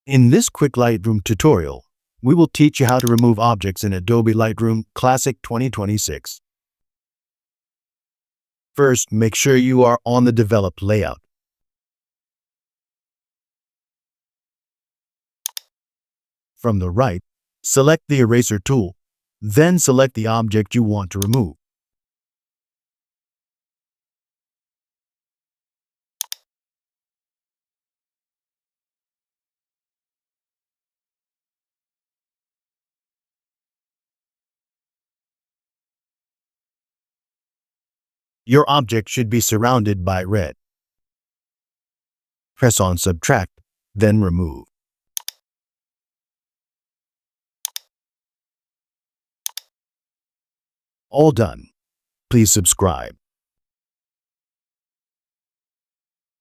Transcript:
In this quick Lightroom tutorial, we will teach you how to remove objects in Adobe Lightroom Classic 2026. First, make sure you are on the Develop layout. From the right, select the Eraser tool, then select the object you want to remove. Your object should be surrounded by red. Press on Subtract, then Remove. All done. Please subscribe.